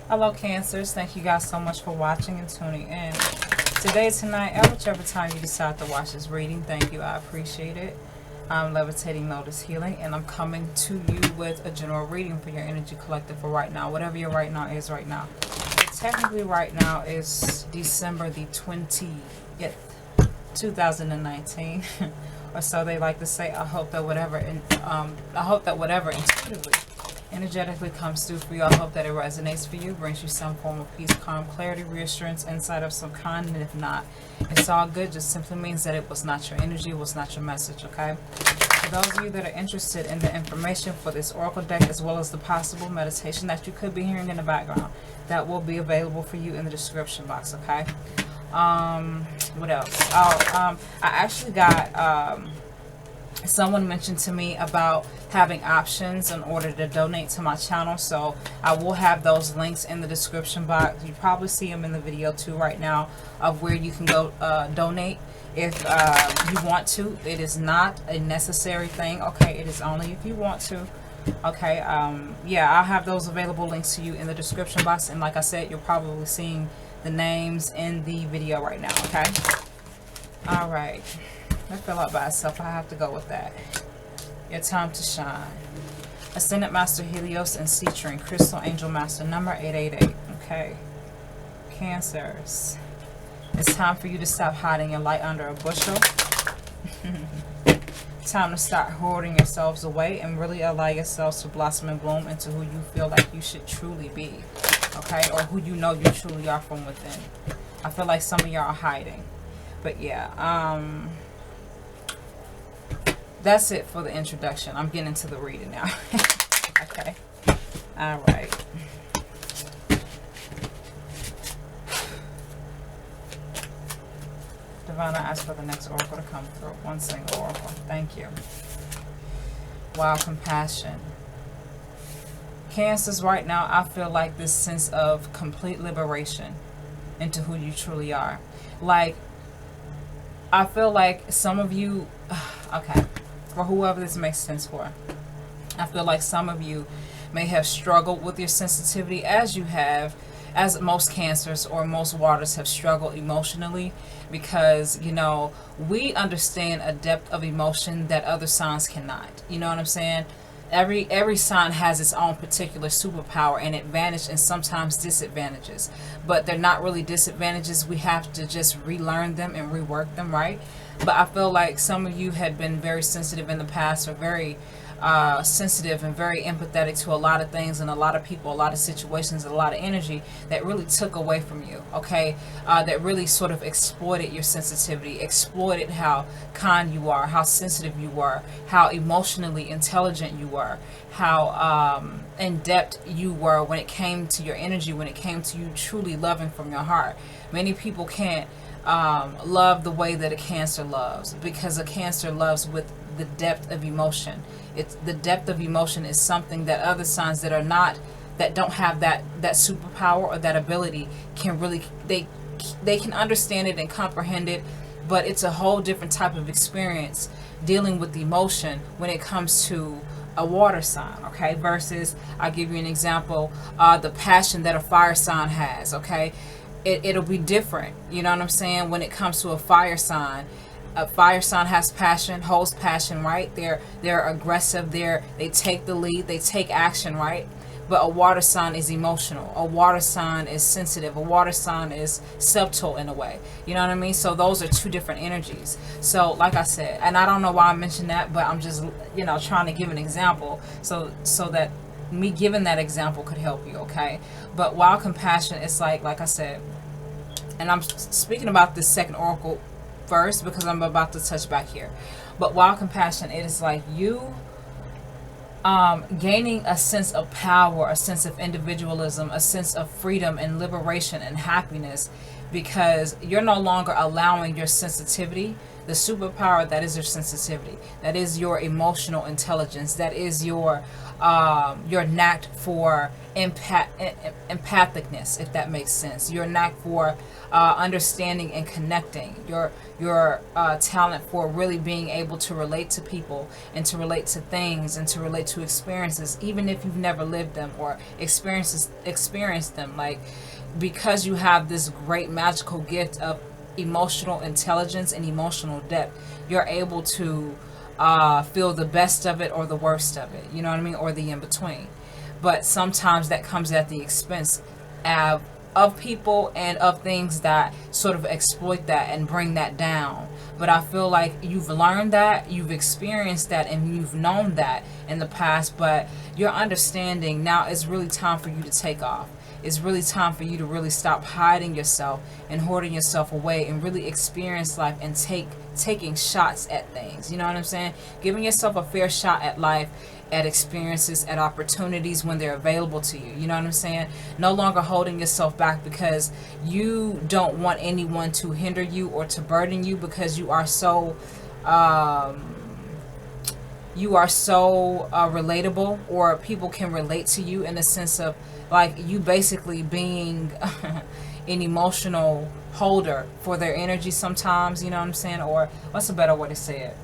Hello, Cancers. Thank you guys so much for watching and tuning in. Today, tonight, at whichever time you decide to watch this reading, thank you. I appreciate it. I'm Levitating, Lotus Healing, and I'm coming to you with a general reading for your energy collective for right now, whatever your right now is right now. Technically, right now is December the 20th, 2019, or so they like to say. I hope that whatever intuitively, energetically comes through for you. I hope that it resonates for you, brings you some form of peace, calm, clarity, reassurance, insight of some kind. And if not, it's all good. Just simply means that it was not your energy, it was not your message. Okay. For those of you that are interested in the information for this oracle deck, as well as the possible meditation that you could be hearing in the background, that will be available for you in the description box. Okay. What else? I actually got someone mentioned to me about having options in order to donate to my channel, so I will have those links in the description box. You probably see them in the video too right now, of where you can go donate if you want to. It is not a necessary thing, okay? It is only if you want to. Okay, yeah, I'll have those available links to you in the description box, and like I said, you're probably seeing the names in the video right now. Okay, all right, that fell out by itself. I have to go with that. Your time to shine. Ascendant Master Helios and Citrine, Crystal Angel Master number 888. Okay, Cancers, it's time for you to stop hiding your light under a bushel. Time to start hoarding yourselves away and really allow yourselves to blossom and bloom into who you feel like you should truly be. Okay, or who you know you truly are from within. I feel like some of y'all are hiding, but yeah, that's it for the introduction. I'm getting into the reading now. Okay, all right. Divine, I ask for the next oracle to come through. One single oracle. Thank you. Wow, compassion. Cancers, right now, I feel like this sense of complete liberation into who you truly are. Like, I feel like some of you, okay, for whoever this makes sense for, I feel like some of you may have struggled with your sensitivity, as you have, as most Cancers or most waters have struggled emotionally, because, you know, we understand a depth of emotion that other signs cannot. You know what I'm saying? Every sign has its own particular superpower and advantage and sometimes disadvantages, but they're not really disadvantages. We have to just relearn them and rework them, right? But I feel like some of you had been very sensitive in the past, or very sensitive and very empathetic to a lot of things and a lot of people, a lot of situations, a lot of energy that really took away from you, okay? That really sort of exploited your sensitivity, exploited how kind you are, how sensitive you were, how emotionally intelligent you were, how in depth you were when it came to your energy, when it came to you truly loving from your heart. Many people can't love the way that a Cancer loves, because a Cancer loves with the depth of emotion. It's the depth of emotion is something that other signs that are not, that don't have that superpower or that ability can really, they can understand it and comprehend it, but it's a whole different type of experience dealing with emotion when it comes to a water sign, okay, versus, I'll give you an example, the passion that a fire sign has, okay? It'll be different, you know what I'm saying, when it comes to a fire sign. A fire sign has passion, holds passion, right? They're aggressive, they take the lead, they take action, right? But a water sign is emotional. A water sign is sensitive. A water sign is subtle in a way. You know what I mean? So those are two different energies. So like I said, and I don't know why I mentioned that, but I'm just, you know, trying to give an example so that me giving that example could help you, okay? But while compassion, it's like I said, and I'm speaking about this second oracle first because I'm about to touch back here. But while compassion, it is like you gaining a sense of power, a sense of individualism, a sense of freedom and liberation and happiness, because you're no longer allowing your sensitivity The superpower, that is your sensitivity. That is your emotional intelligence. That is your knack for empathicness, if that makes sense. Your knack for understanding and connecting. Your talent for really being able to relate to people and to relate to things and to relate to experiences, even if you've never lived them or experienced them. Like, because you have this great magical gift of emotional intelligence and emotional depth, you're able to feel the best of it or the worst of it, you know what I mean, or the in between. But sometimes that comes at the expense of people and of things that sort of exploit that and bring that down. But I feel like you've learned that, you've experienced that, and you've known that in the past, but your understanding now, is really time for you to take off. It's really time for you to really stop hiding yourself and hoarding yourself away and really experience life and taking shots at things. You know what I'm saying? Giving yourself a fair shot at life, at experiences, at opportunities when they're available to you. You know what I'm saying? No longer holding yourself back because you don't want anyone to hinder you or to burden you, because you are so relatable, or people can relate to you in the sense of like you basically being an emotional holder for their energy sometimes, you know what I'm saying? Or what's a better way to say it?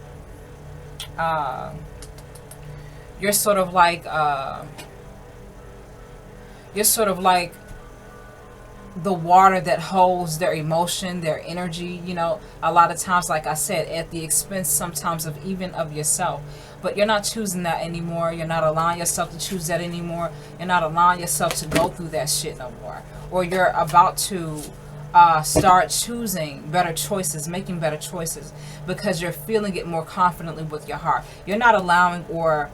You're sort of like the water that holds their emotion, their energy, you know, a lot of times, like I said, at the expense sometimes of even of yourself. But you're not choosing that anymore. You're not allowing yourself to choose that anymore. You're not allowing yourself to go through that shit no more. Or you're about to start choosing better choices, making better choices, because you're feeling it more confidently with your heart. You're not allowing or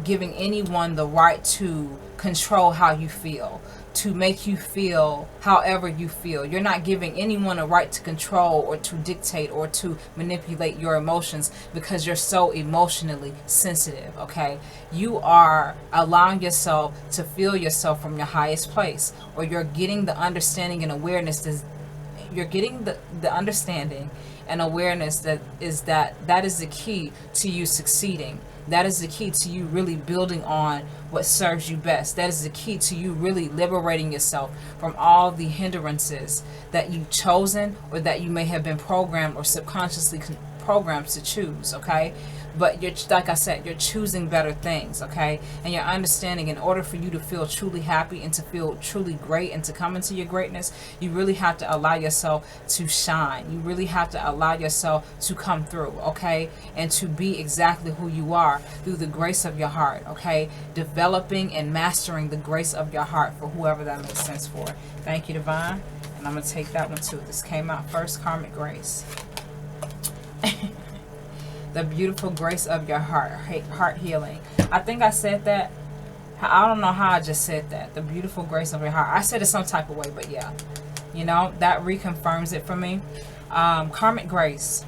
giving anyone the right to control how you feel, to make you feel however you feel. You're not giving anyone a right to control or to dictate or to manipulate your emotions, because you're so emotionally sensitive, okay? You are allowing yourself to feel yourself from your highest place, or you're getting the understanding and awareness that you're getting the understanding and awareness that is the key to you succeeding. That is the key to you really building on what serves you best. That is the key to you really liberating yourself from all the hindrances that you've chosen, or that you may have been programmed or subconsciously programmed to choose, okay? But you're, like I said, you're choosing better things, okay? And you're understanding, in order for you to feel truly happy and to feel truly great and to come into your greatness, you really have to allow yourself to shine. You really have to allow yourself to come through, okay? And to be exactly who you are through the grace of your heart, okay? Developing and mastering the grace of your heart, for whoever that makes sense for. Thank you, Divine. And I'm going to take that one too. This came out first, karmic grace. The beautiful grace of your heart healing. I think I said that. I don't know how I just said that. The beautiful grace of your heart. I said it some type of way, but yeah. You know, that reconfirms it for me. Karmic grace.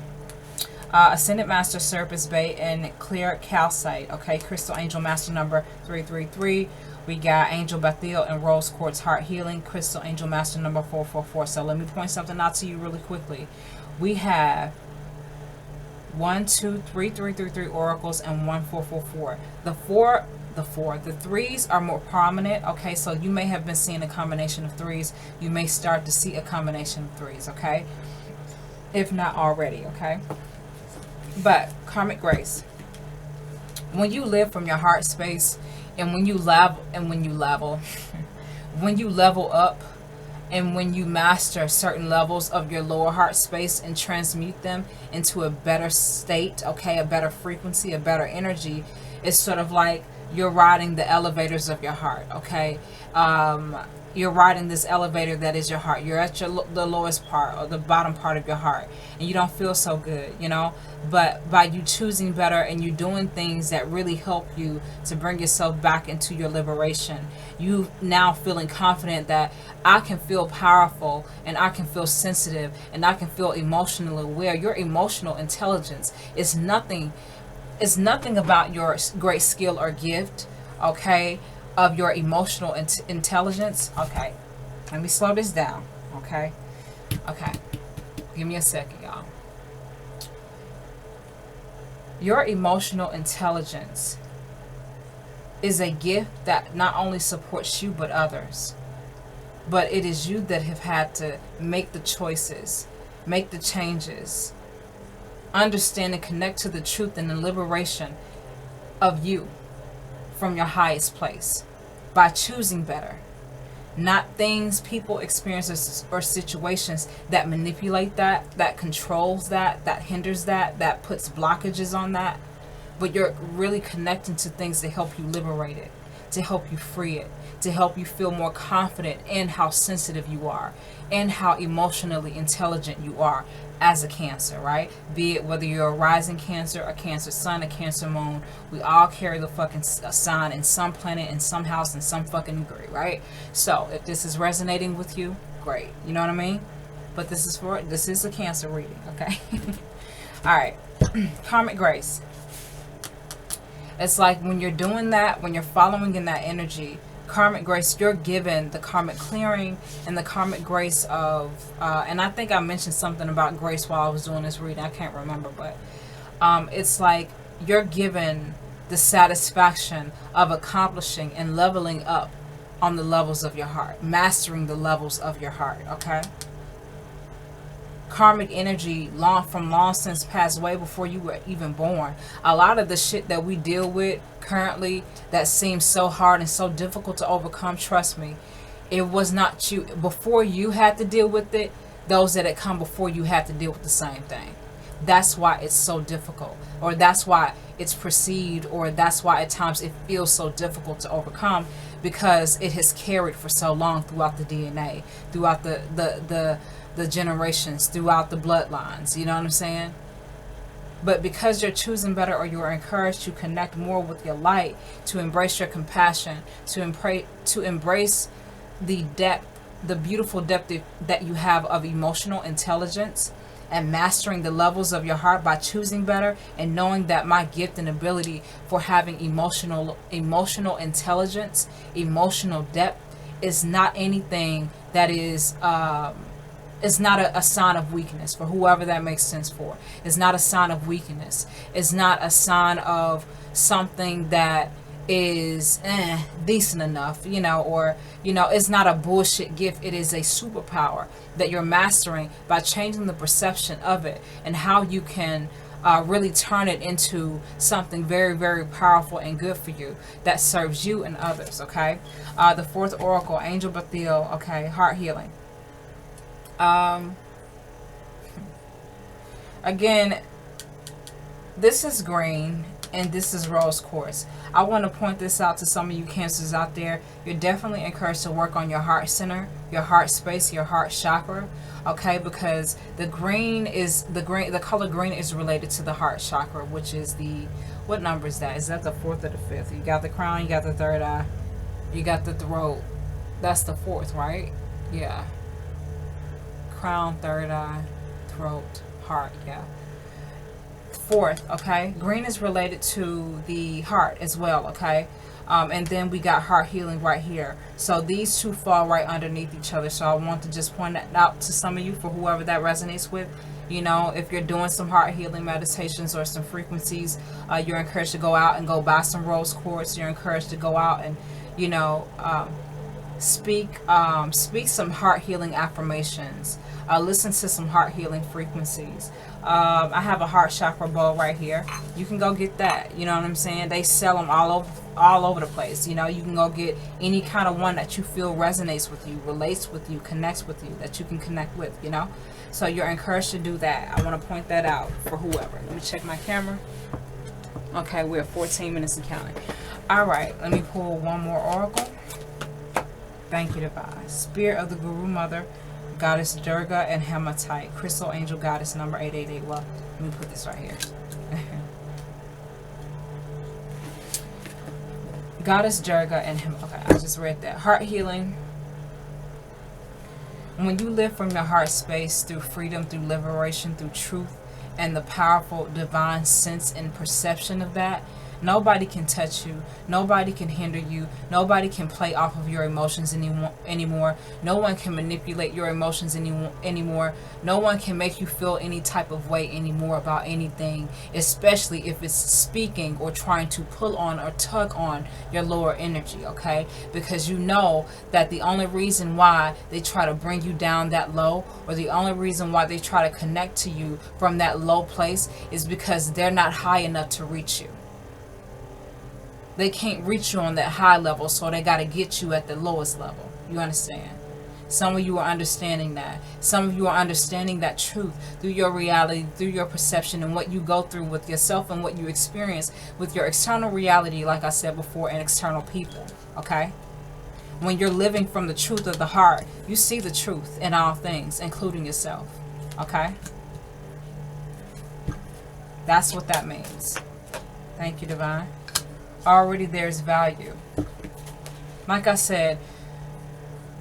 Ascended Master Serpent's Bay and clear calcite. Okay, Crystal Angel Master number 333. We got Angel Bethiel and Rose Quartz Heart Healing. Crystal Angel Master number 444. So let me point something out to you really quickly. We have 1, 2, 3, 3, 3, 3 oracles and 1, 4, 4, 4. The threes are more prominent. Okay, so you may have been seeing a combination of threes. You may start to see a combination of threes. Okay, if not already. Okay, but karmic grace. When you live from your heart space, and when you level up, and when you master certain levels of your lower heart space and transmute them into a better state, okay, a better frequency, a better energy, it's sort of like you're riding the elevators of your heart, okay? You're riding this elevator that is your heart. You're at the lowest part or the bottom part of your heart, and you don't feel so good, you know? But by you choosing better and you doing things that really help you to bring yourself back into your liberation, you now feeling confident that I can feel powerful and I can feel sensitive and I can feel emotionally aware. Your emotional intelligence is nothing about your great skill or gift, okay, of your emotional intelligence. Okay, let me slow this down. Okay. Give me a second, y'all. Your emotional intelligence is a gift that not only supports you but others. But it is you that have had to make the choices, make the changes, understand and connect to the truth and the liberation of you from your highest place by choosing better. Not things, people, experiences, or situations that manipulate that, that controls that, that hinders that, that puts blockages on that. But you're really connecting to things to help you liberate it, to help you free it, to help you feel more confident in how sensitive you are and how emotionally intelligent you are as a Cancer, right? Be it whether you're a rising Cancer, a Cancer sun, a Cancer moon, we all carry the fucking sign in some planet, in some house, in some fucking degree, right? So if this is resonating with you, great. You know what I mean? But this is a Cancer reading, okay? All right. Karmic grace. It's like when you're doing that, when you're following in that energy, karmic grace, you're given the karmic clearing and the karmic grace of, and I think I mentioned something about grace while I was doing this reading. I can't remember, but it's like you're given the satisfaction of accomplishing and leveling up on the levels of your heart, mastering the levels of your heart, okay? Karmic energy from long since passed way before you were even born. A lot of the shit that we deal with currently that seems so hard and so difficult to overcome, trust me, it was not you. Before you had to deal with it, those that had come before you had to deal with the same thing. That's why it's so difficult, or that's why it's perceived, or that's why at times it feels so difficult to overcome, because it has carried for so long throughout the DNA, throughout the generations, throughout the bloodlines. You know what I'm saying? But because you're choosing better, or you're encouraged to connect more with your light, to embrace your compassion, to embrace the depth, the beautiful depth that you have of emotional intelligence, and mastering the levels of your heart by choosing better, and knowing that my gift and ability for having emotional intelligence, emotional depth, is not anything that is it's not a sign of weakness, for whoever that makes sense for. It's not a sign of weakness. It's not a sign of something that is decent enough, you know, or, you know, it's not a bullshit gift. It is a superpower that you're mastering by changing the perception of it, and how you can really turn it into something very, very powerful and good for you that serves you and others, okay? The fourth oracle, Angel Bethiel, okay, heart healing. Again, this is green and this is rose quartz. I want to point this out to some of you Cancers out there. You're definitely encouraged to work on your heart center, your heart space, your heart chakra, okay? Because the color green is related to the heart chakra, which is the, what number is that? Is that the fourth or the fifth? You got the crown, you got the third eye, you got the throat. That's the fourth, right? Yeah. Crown, third eye, throat, heart, yeah. Fourth, okay? Green is related to the heart as well, okay? And then we got heart healing right here. So these two fall right underneath each other. So I want to just point that out to some of you, for whoever that resonates with. You know, if you're doing some heart healing meditations or some frequencies, you're encouraged to go out and go buy some rose quartz. You're encouraged to go out and, you know, speak some heart healing affirmations. Listen to some heart healing frequencies. I have a heart chakra bowl right here. You can go get that. You know what I'm saying? They sell them all over the place. You know, you can go get any kind of one that you feel resonates with you, relates with you, connects with you, that you can connect with, you know? So you're encouraged to do that. I want to point that out for whoever. Let me check my camera. Okay, we're 14 minutes and counting. All right, let me pull one more oracle. Thank you, Divine. Spirit of the Guru Mother, Goddess Durga, and Hematite. Crystal Angel Goddess number 888. Well, let me put this right here. Goddess Durga and Hematite. Okay, I just read that. Heart healing. When you live from your heart space through freedom, through liberation, through truth, and the powerful divine sense and perception of that, Nobody can touch you. Nobody can hinder you. Nobody can play off of your emotions anymore. No one can manipulate your emotions anymore. No one can make you feel any type of way anymore about anything, especially if it's speaking or trying to pull on or tug on your lower energy, okay? Because you know that the only reason why they try to bring you down that low, or the only reason why they try to connect to you from that low place, is because they're not high enough to reach you. They can't reach you on that high level, so they got to get you at the lowest level. You understand? Some of you are understanding that. Some of you are understanding that truth through your reality, through your perception, and what you go through with yourself and what you experience with your external reality, like I said before, and external people. Okay? When you're living from the truth of the heart, you see the truth in all things, including yourself. Okay? That's what that means. Thank you, Divine. Already there's value. Like I said,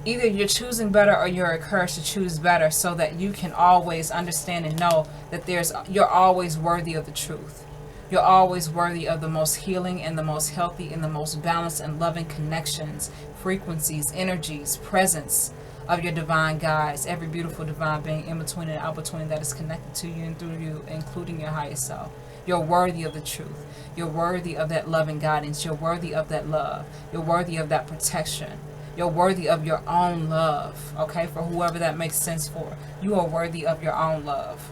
either you're choosing better or you're encouraged to choose better, so that you can always understand and know that you're always worthy of the truth. You're always worthy of the most healing and the most healthy and the most balanced and loving connections, frequencies, energies, presence of your divine guides, every beautiful divine being in between and out between that is connected to you and through you, including your higher self. You're worthy of the truth. You're worthy of that loving guidance. You're worthy of that love. You're worthy of that protection. You're worthy of your own love, okay? For whoever that makes sense for. You are worthy of your own love.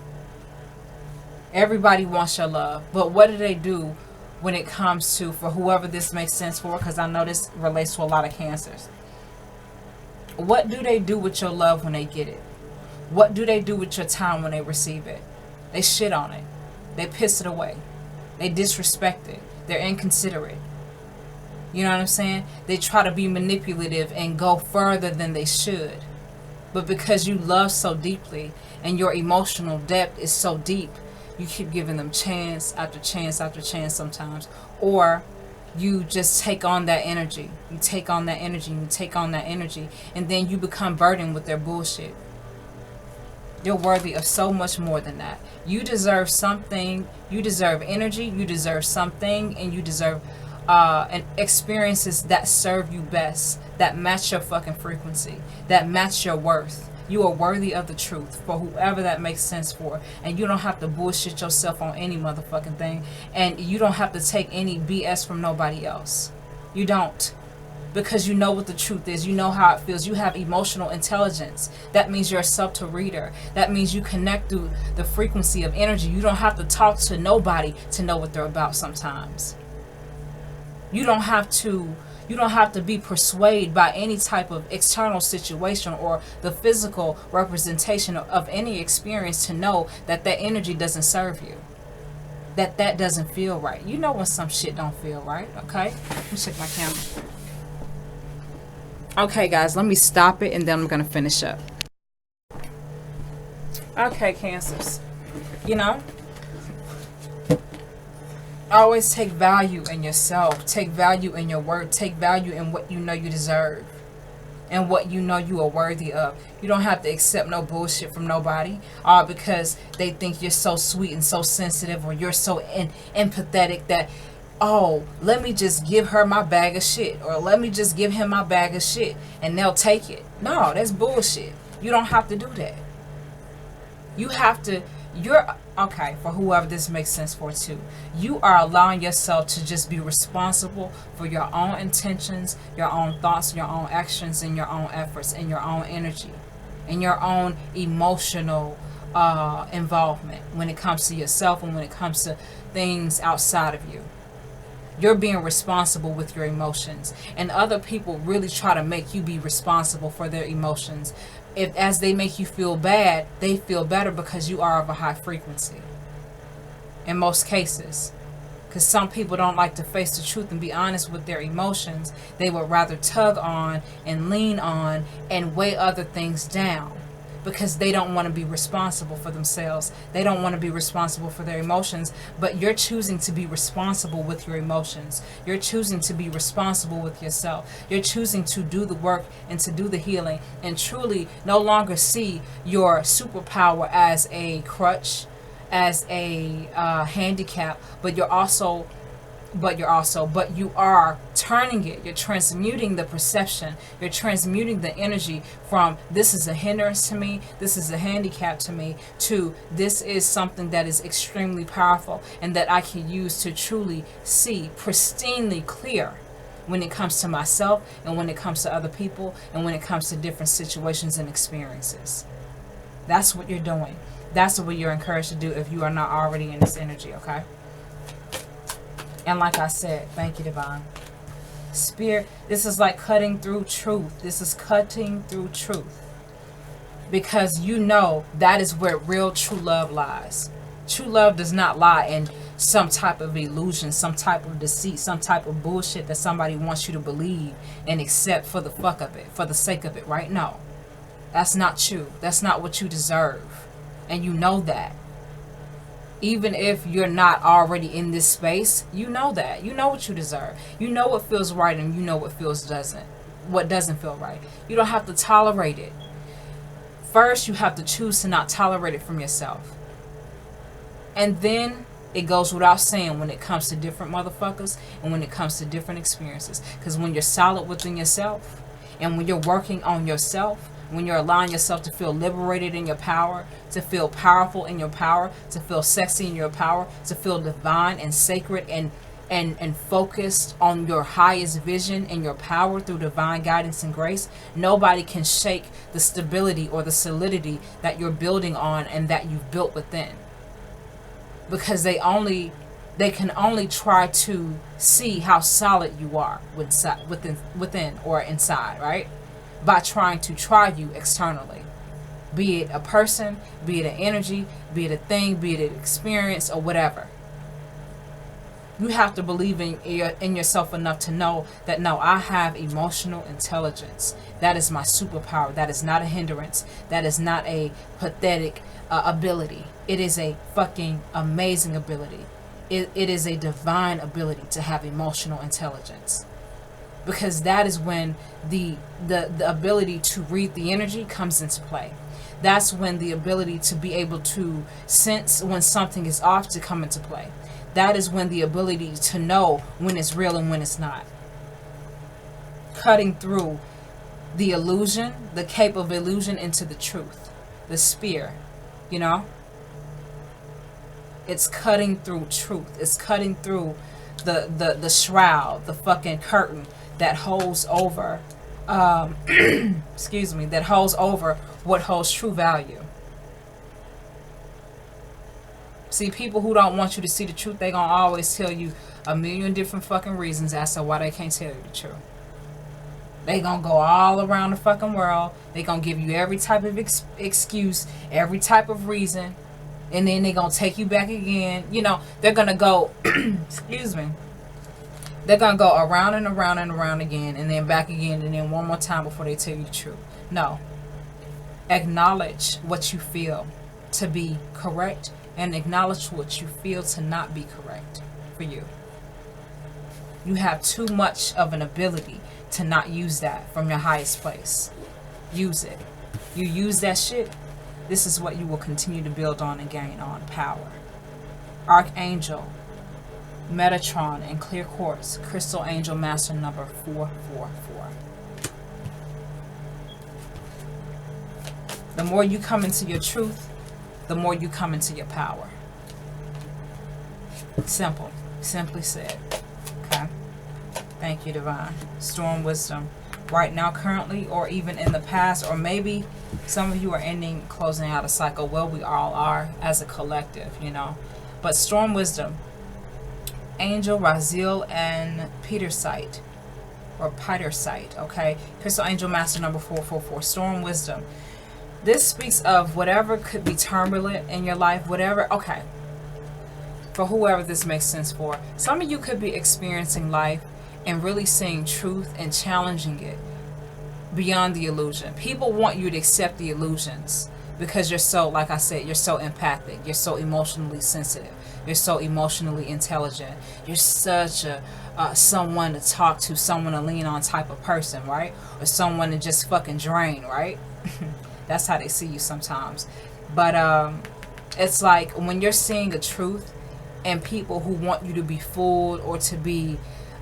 Everybody wants your love, but what do they do when it comes to, for whoever this makes sense for, because I know this relates to a lot of Cancers. What do they do with your love when they get it? What do they do with your time when they receive it? They shit on it. They piss it away. They disrespect it. They're inconsiderate. You know what I'm saying? They try to be manipulative and go further than they should. But because you love so deeply and your emotional depth is so deep, you keep giving them chance after chance after chance sometimes. Or you just take on that energy. You take on that energy and you take on that energy. And then you become burdened with their bullshit. You're worthy of so much more than that. You deserve something. You deserve energy. You deserve something. And you deserve and experiences that serve you best. That match your fucking frequency. That match your worth. You are worthy of the truth for whoever that makes sense for. And you don't have to bullshit yourself on any motherfucking thing. And you don't have to take any BS from nobody else. You don't. Because you know what the truth is. You know how it feels. You have emotional intelligence. That means you're a subtle reader. That means you connect through the frequency of energy. You don't have to talk to nobody to know what they're about sometimes. You don't have to be persuaded by any type of external situation or the physical representation of any experience to know that that energy doesn't serve you. That doesn't feel right. You know when some shit don't feel right, okay? Let me check my camera. Okay, guys, let me stop it and then I'm going to finish up. Okay, Cancers. You know, always take value in yourself. Take value in your word. Take value in what you know you deserve and what you know you are worthy of. You don't have to accept no bullshit from nobody because they think you're so sweet and so sensitive, or you're so empathetic that, oh, let me just give her my bag of shit, or let me just give him my bag of shit and they'll take it. No, that's bullshit. You don't have to do that. You have to, okay, for whoever this makes sense for too, you are allowing yourself to just be responsible for your own intentions, your own thoughts, your own actions, and your own efforts, and your own energy, and your own emotional involvement when it comes to yourself and when it comes to things outside of you. You're being responsible with your emotions, and other people really try to make you be responsible for their emotions. If as they make you feel bad, they feel better because you are of a high frequency. In most cases, because some people don't like to face the truth and be honest with their emotions. They would rather tug on and lean on and weigh other things down, because they don't want to be responsible for themselves. They don't want to be responsible for their emotions, but you're choosing to be responsible with your emotions. You're choosing to be responsible with yourself. You're choosing to do the work and to do the healing and truly no longer see your superpower as a crutch, as a handicap, but you're also but you are turning it. You're transmuting the perception. You're transmuting the energy from this is a hindrance to me, this is a handicap to me, to this is something that is extremely powerful and that I can use to truly see pristinely clear when it comes to myself and when it comes to other people and when it comes to different situations and experiences. That's what you're doing. That's what you're encouraged to do if you are not already in this energy, okay? And like I said, thank you, Divine. Spirit, this is like cutting through truth. This is cutting through truth. Because you know that is where real true love lies. True love does not lie in some type of illusion, some type of deceit, some type of bullshit that somebody wants you to believe and accept for the fuck of it, for the sake of it, right? No. That's not you. That's not what you deserve. And you know that. Even if you're not already in this space, you know that. You know what you deserve. You know what feels right and you know what doesn't feel right. You don't have to tolerate it. First, you have to choose to not tolerate it from yourself. And then it goes without saying when it comes to different motherfuckers and when it comes to different experiences. Because when you're solid within yourself and when you're working on yourself, when you're allowing yourself to feel liberated in your power, to feel powerful in your power, to feel sexy in your power, to feel divine and sacred and focused on your highest vision and your power through divine guidance and grace, nobody can shake the stability or the solidity that you're building on and that you've built within. Because they can only try to see how solid you are within or inside, right? By trying to try you externally. Be it a person, be it an energy, be it a thing, be it an experience, or whatever. You have to believe in yourself enough to know that, no, I have emotional intelligence. That is my superpower. That is not a hindrance. That is not a pathetic ability. It is a fucking amazing ability. It is a divine ability to have emotional intelligence. Because that is when the ability to read the energy comes into play. That's when the ability to be able to sense when something is off to come into play. That is when the ability to know when it's real and when it's not. Cutting through the illusion, the cape of illusion into the truth. The spear, you know? It's cutting through truth. It's cutting through the shroud, the fucking curtain that holds over, excuse me, that holds over what holds true value. See, people who don't want you to see the truth, they gonna always tell you a million different fucking reasons as to why they can't tell you the truth. They gonna go all around the fucking world. They gonna give you every type of excuse, every type of reason, and then they gonna take you back again. You know, they're gonna go, excuse me, they're gonna go around and around and around again, and then back again, and then one more time before they tell you the truth. No. Acknowledge what you feel to be correct, and acknowledge what you feel to not be correct for you. You have too much of an ability to not use that from your highest place. Use it. You use that shit, this is what you will continue to build on and gain on power. Archangel, Metatron, and Clear Quartz, Crystal Angel Master number 444. The more you come into your truth, the more you come into your power. Simple. Simply said. Okay? Thank you, Divine. Storm Wisdom. Right now, currently, or even in the past, or maybe some of you are closing out a cycle. Well, we all are as a collective, you know. But Storm Wisdom. Angel, Raziel, and Peter Sight. Or Peter Sight, okay? Crystal Angel Master number 444. Storm Wisdom. This speaks of whatever could be turbulent in your life, whatever, okay. For whoever this makes sense for. Some of you could be experiencing life and really seeing truth and challenging it beyond the illusion. People want you to accept the illusions because you're so, like I said, you're so empathic. You're so emotionally sensitive. You're so emotionally intelligent. You're such a someone to talk to, someone to lean on type of person, right? Or someone to just fucking drain, right? That's how they see you sometimes. But it's like when you're seeing a truth and people who want you to be fooled or to be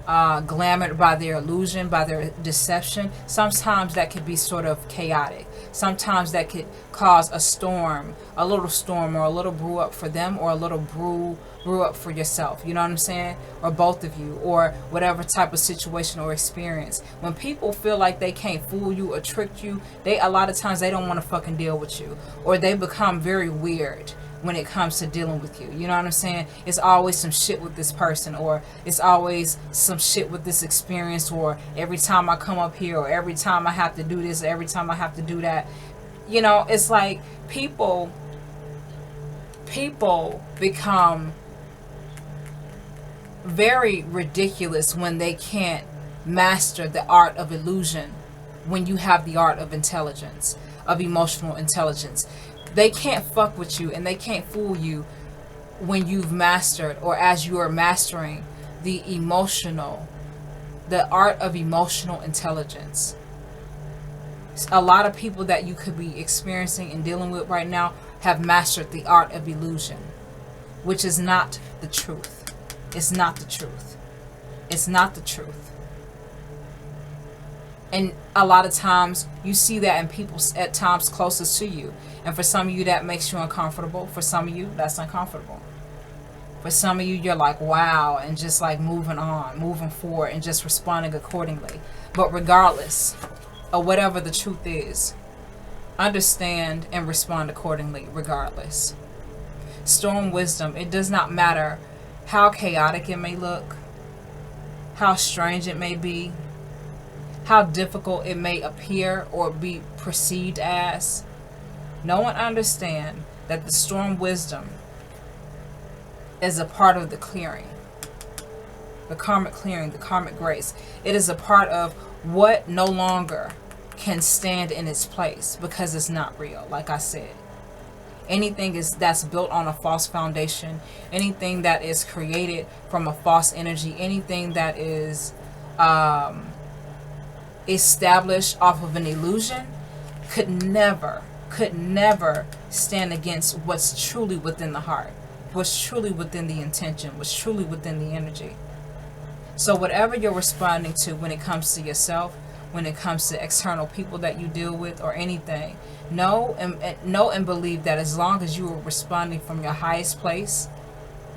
glamored by their illusion, by their deception, sometimes that could be sort of chaotic. Sometimes that could cause a storm, a little storm, or a little brew up for them, or a little brew up for yourself. You know what I'm saying? Or both of you, or whatever type of situation or experience. When people feel like they can't fool you or trick you, a lot of times they don't want to fucking deal with you, or they become very weird when it comes to dealing with you. You know what I'm saying? It's always some shit with this person, or it's always some shit with this experience, or every time I come up here, or every time I have to do this, or every time I have to do that. You know, it's like people become very ridiculous when they can't master the art of illusion, when you have the art of intelligence, of emotional intelligence. They can't fuck with you and they can't fool you when you've mastered, or as you are mastering, the art of emotional intelligence. A lot of people that you could be experiencing and dealing with right now have mastered the art of illusion, which is not the truth. It's not the truth. It's not the truth. And a lot of times you see that in people at times closest to you. And for some of you that makes you uncomfortable. For some of you that's uncomfortable. For some of you you're like, wow, and just like moving on, moving forward, and just responding accordingly. But regardless of whatever the truth is, understand and respond accordingly regardless. Storm wisdom. It does not matter how chaotic it may look, how strange it may be, how difficult it may appear or be perceived as. Know and understand that the storm wisdom is a part of the clearing, the karmic clearing, the karmic grace. It is a part of what no longer can stand in its place because it's not real, like I said. Anything that's built on a false foundation, anything that is created from a false energy, anything that is established off of an illusion could never stand against what's truly within the heart, what's truly within the intention, what's truly within the energy. So whatever you're responding to when it comes to yourself, when it comes to external people that you deal with or anything, know and believe that as long as you are responding from your highest place,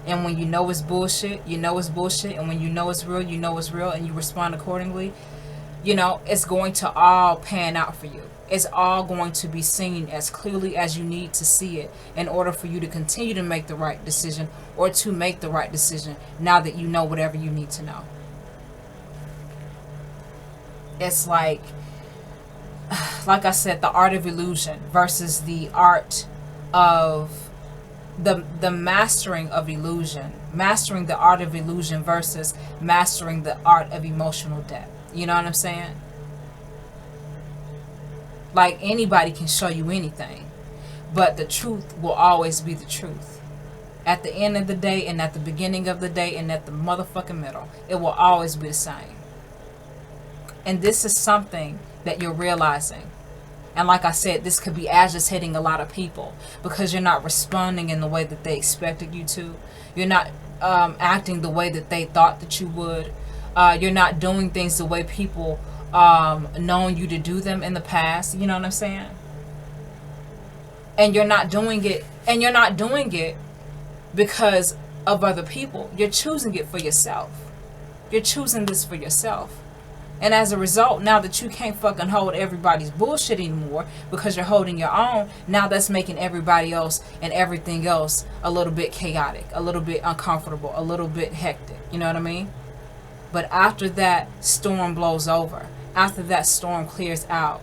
and when you know it's bullshit, you know it's bullshit, and when you know it's real, you know it's real, and you respond accordingly, you know, it's going to all pan out for you. It's all going to be seen as clearly as you need to see it in order for you to continue to make the right decision, or to make the right decision now that you know whatever you need to know. It's like I said, the art of illusion versus the art of the mastering of illusion, mastering the art of illusion versus mastering the art of emotional depth. You know what I'm saying? Like, anybody can show you anything, but the truth will always be the truth. At the end of the day, and at the beginning of the day, and at the motherfucking middle, it will always be the same. And this is something that you're realizing. And like I said, this could be agitating a lot of people because you're not responding in the way that they expected you to. You're not acting the way that they thought that you would. You're not doing things the way people known you to do them in the past. You know what I'm saying? And you're not doing it. And you're not doing it because of other people. You're choosing it for yourself. You're choosing this for yourself. And as a result, now that you can't fucking hold everybody's bullshit anymore because you're holding your own, now that's making everybody else and everything else a little bit chaotic, a little bit uncomfortable, a little bit hectic. You know what I mean? But after that storm blows over, after that storm clears out,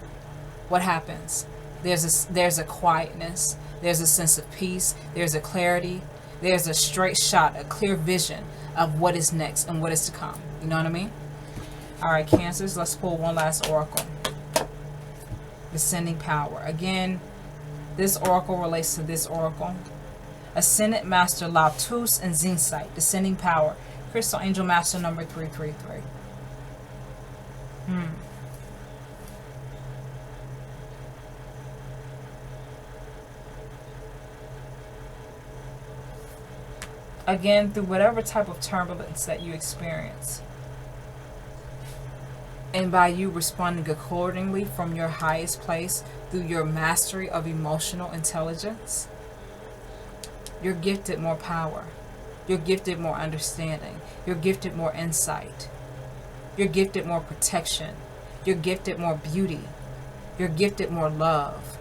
what happens? There's a quietness, there's a sense of peace, there's a clarity, there's a straight shot, a clear vision of what is next and what is to come. You know what I mean? All right, Cancers, let's pull one last oracle. Descending power. Again, this oracle relates to this oracle. Ascendant Master Lotus and Zinsight. Descending power. Crystal Angel Master number 333. Again, through whatever type of turbulence that you experience, and by you responding accordingly from your highest place through your mastery of emotional intelligence, you're gifted more power. You're gifted more understanding. You're gifted more insight. You're gifted more protection. You're gifted more beauty. You're gifted more love.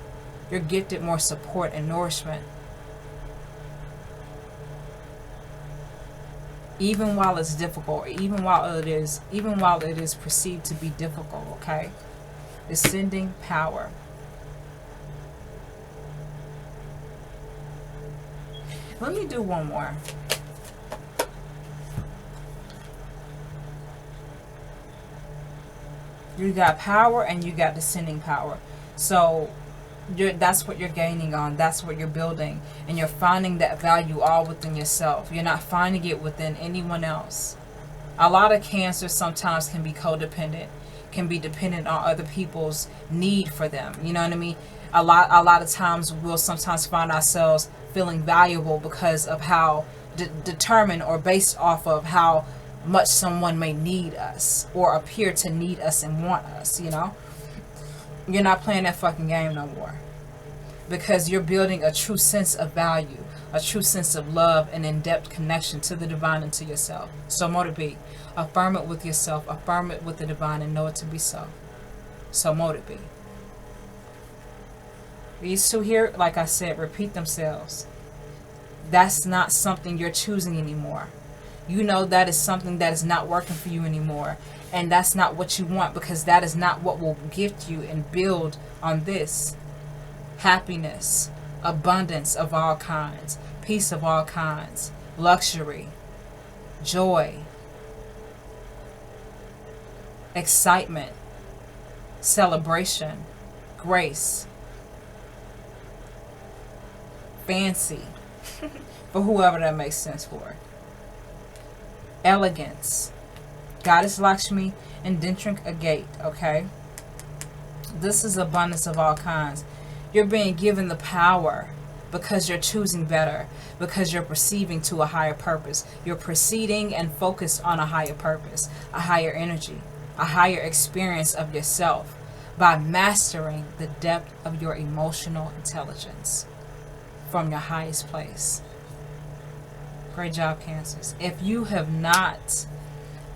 You're gifted more support and nourishment. Even while it's difficult, even while it is perceived to be difficult, okay? Descending power. Let me do one more. You got power and you got descending power. So that's what you're gaining on. That's what you're building. And you're finding that value all within yourself. You're not finding it within anyone else. A lot of Cancer sometimes can be codependent, can be dependent on other people's need for them. You know what I mean? A lot of times we'll sometimes find ourselves feeling valuable because of how determined or based off of how much someone may need us or appear to need us and want us, you know? You're not playing that fucking game no more, because you're building a true sense of value, a true sense of love and in-depth connection to the divine and to yourself. So mote it be. Affirm it with yourself, affirm it with the divine, and know it to be so. So mote it be. These two here, like I said, repeat themselves. That's not something you're choosing anymore. You know that is something that is not working for you anymore. And that's not what you want, because that is not what will gift you and build on this. Happiness, abundance of all kinds, peace of all kinds, luxury, joy, excitement, celebration, grace, fancy, for whoever that makes sense for. Elegance, Goddess Lakshmi, indentering a gate, okay? This is abundance of all kinds. You're being given the power because you're choosing better, because you're perceiving to a higher purpose. You're proceeding and focused on a higher purpose, a higher energy, a higher experience of yourself by mastering the depth of your emotional intelligence from your highest place. Great job, Cancers. If you have not,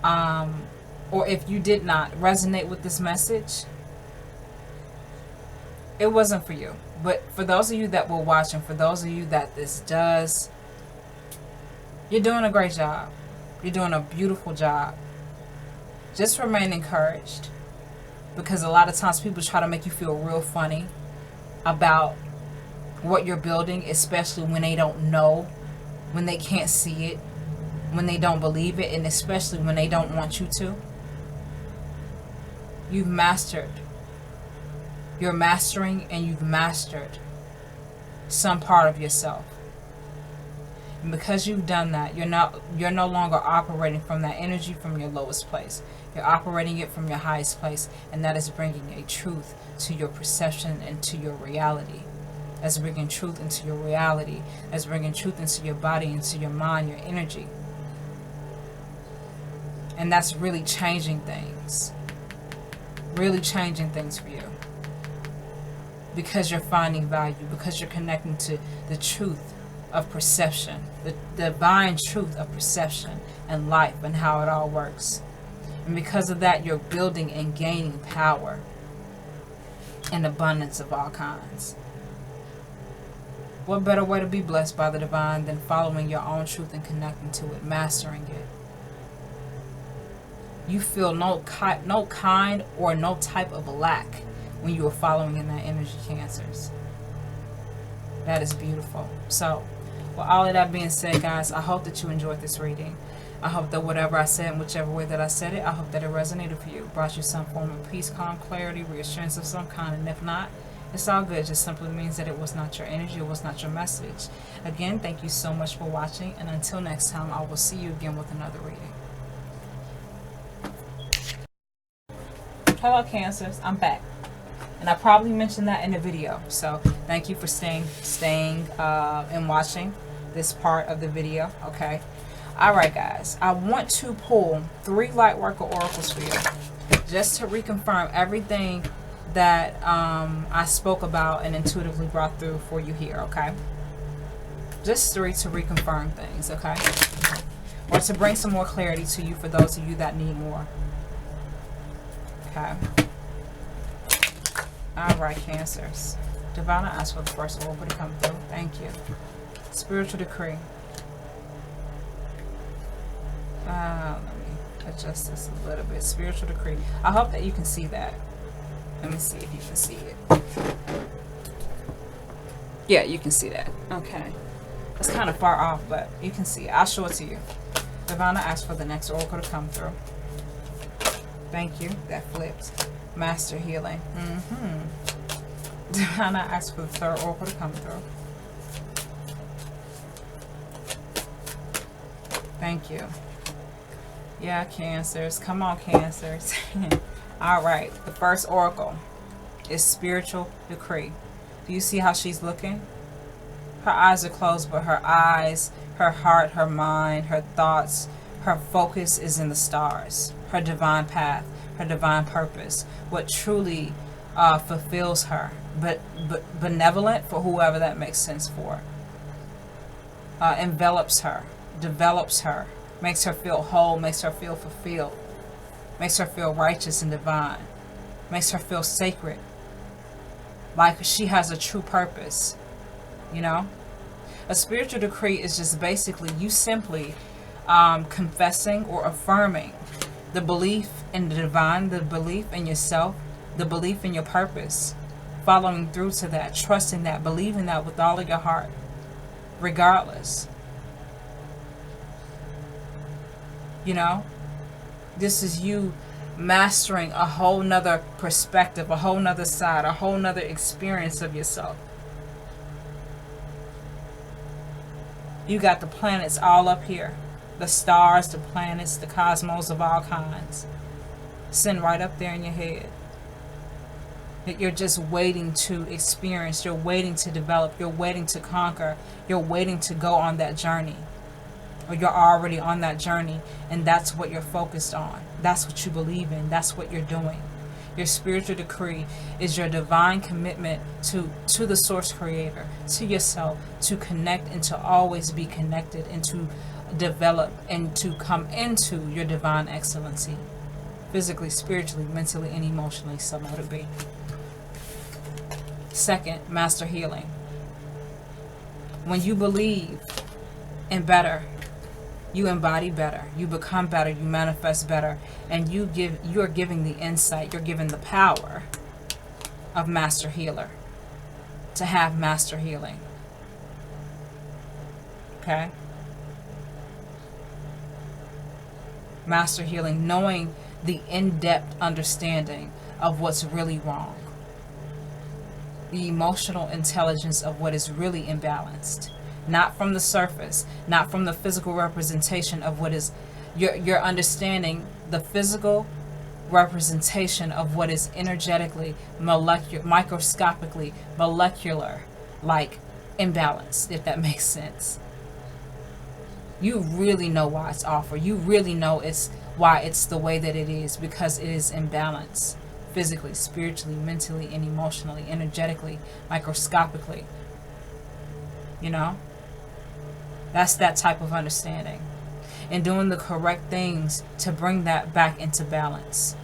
or if you did not resonate with this message, it wasn't for you. But for those of you that were watching, for those of you that this does, you're doing a great job. You're doing a beautiful job. Just remain encouraged, because a lot of times people try to make you feel real funny about what you're building, especially when they don't know, when they can't see it, when they don't believe it, and especially when they don't want you to. You've mastered. You're mastering, and you've mastered some part of yourself. And because you've done that, you're no longer operating from that energy from your lowest place. You're operating it from your highest place, and that is bringing a truth to your perception and to your reality. That's bringing truth into your reality. That's bringing truth into your body, into your mind, your energy. And that's really changing things. Really changing things for you. Because you're finding value. Because you're connecting to the truth of perception. The divine truth of perception and life and how it all works. And because of that, you're building and gaining power and abundance of all kinds. What better way to be blessed by the divine than following your own truth and connecting to it, mastering it? You feel no kind or no type of lack when you are following in that energy, Cancers. That is beautiful. So, with all of that being said, guys, I hope that you enjoyed this reading. I hope that whatever I said, in whichever way that I said it, I hope that it resonated for you. Brought you some form of peace, calm, clarity, reassurance of some kind. And if not, it's all good. It just simply means that it was not your energy. It was not your message. Again, thank you so much for watching. And until next time, I will see you again with another reading. Hello, Cancers. I'm back. And I probably mentioned that in the video. So thank you for staying and watching. this part of the video. Okay. All right, guys. I want to pull 3 light worker oracles for you, just to reconfirm everything that I spoke about and intuitively brought through for you here. Okay. Just 3 to reconfirm things. Okay. Or to bring some more clarity to you for those of you that need more. Okay. All right, Cancers. Divine, I ask for the first oracle to come through. Thank you. Spiritual decree. Let me adjust this a little bit. Spiritual decree. I hope that you can see that. Let me see if you can see it. Yeah, you can see that. Okay. It's kind of far off, but you can see it. I'll show it to you. Divine, I ask for the next oracle to come through. Thank you. That flipped. Master healing. Divine, I ask for the third oracle to come through. Thank you. Yeah, Cancers. Come on, Cancers. All right. The first oracle is spiritual decree. Do you see how she's looking? Her eyes are closed, but her eyes, her heart, her mind, her thoughts, her focus is in the stars. Her divine path, her divine purpose, what truly fulfills her, but benevolent for whoever that makes sense for. Envelops her, develops her, makes her feel whole, makes her feel fulfilled, makes her feel righteous and divine, makes her feel sacred, like she has a true purpose. You know, a spiritual decree is just basically you simply confessing or affirming the belief in the divine, the belief in yourself, the belief in your purpose, following through to that, trusting that, believing that with all of your heart, regardless. You know, this is you mastering a whole nother perspective, a whole nother side, a whole nother experience of yourself. You got the planets all up here. The stars, the planets, the cosmos of all kinds. Sitting right up there in your head. That you're just waiting to experience. You're waiting to develop. You're waiting to conquer. You're waiting to go on that journey. Or you're already on that journey. And that's what you're focused on. That's what you believe in. That's what you're doing. Your spiritual decree is your divine commitment to the source creator, to yourself, to connect and to always be connected and to develop and to come into your divine excellency, physically, spiritually, mentally, and emotionally, so let it be. Second, master healing. When you believe in better, you embody better, you become better, you manifest better, and you are giving the insight, you're giving the power of master healer to have master healing. Okay? Master healing, knowing the in-depth understanding of what's really wrong. The emotional intelligence of what is really imbalanced. Not from the surface, not from the physical representation of what is, you're understanding the physical representation of what is energetically, microscopically, molecular, like imbalanced, if that makes sense. You really know why it's off, or you really know why it's the way that it is, because it is imbalanced. Physically, spiritually, mentally, and emotionally, energetically, microscopically. You know? That's that type of understanding. And doing the correct things to bring that back into balance.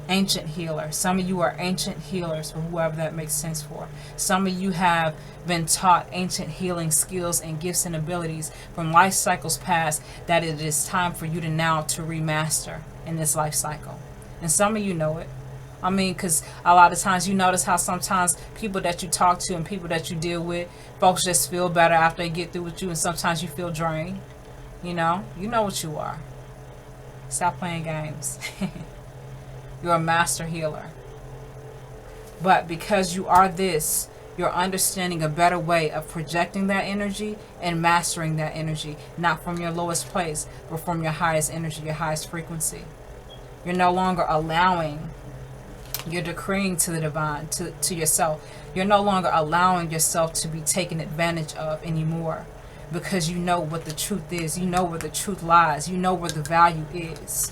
Ancient healer. Some of you are ancient healers, for whoever that makes sense for. Some of you have been taught ancient healing skills and gifts and abilities from life cycles past that it is time for you to now to remaster in this life cycle. And some of you know it. I mean, because a lot of times you notice how sometimes people that you talk to and people that you deal with, folks just feel better after they get through with you, and sometimes you feel drained. You know what you are. Stop playing games. You're a master healer. But because you are this, you're understanding a better way of projecting that energy and mastering that energy, not from your lowest place, but from your highest energy, your highest frequency. You're no longer allowing You're decreeing to the divine, to yourself. You're no longer allowing yourself to be taken advantage of anymore, because you know what the truth is. You know where the truth lies. You know where the value is.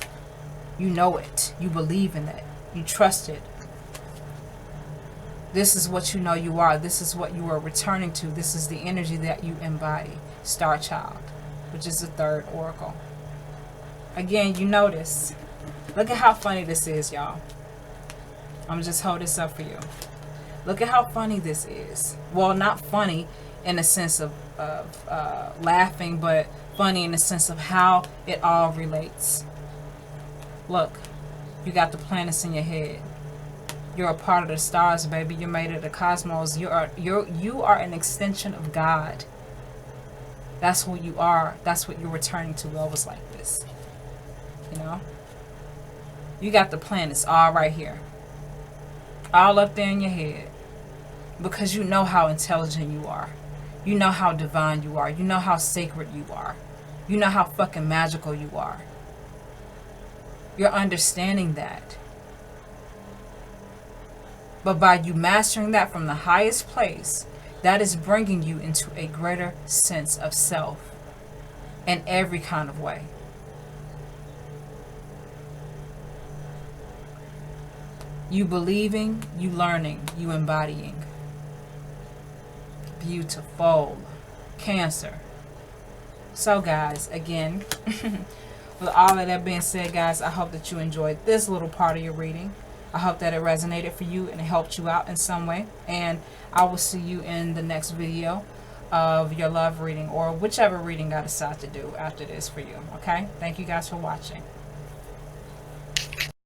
You know it. You believe in it. You trust it. This is what you know you are. This is what you are returning to. This is the energy that you embody. Star Child, which is the third oracle. Again, you notice. Look at how funny this is, y'all. I'm going to just hold this up for you. Look at how funny this is. Well, not funny in the sense of laughing, but funny in the sense of how it all relates. Look, you got the planets in your head. You're a part of the stars, baby. You're made of the cosmos. You are an extension of God. That's who you are. That's what you're returning to. Levels like this. You know? You got the planets all right here. All up there in your head. Because you know how intelligent you are. You know how divine you are. You know how sacred you are. You know how fucking magical you are. You're understanding that. But by you mastering that from the highest place, that is bringing you into a greater sense of self in every kind of way. You believing, you learning, you embodying. Beautiful. Cancer. So guys, again, with all of that being said, guys, I hope that you enjoyed this little part of your reading. I hope that it resonated for you and it helped you out in some way. And I will see you in the next video of your love reading, or whichever reading I decide to do after this for you. Okay? Thank you guys for watching.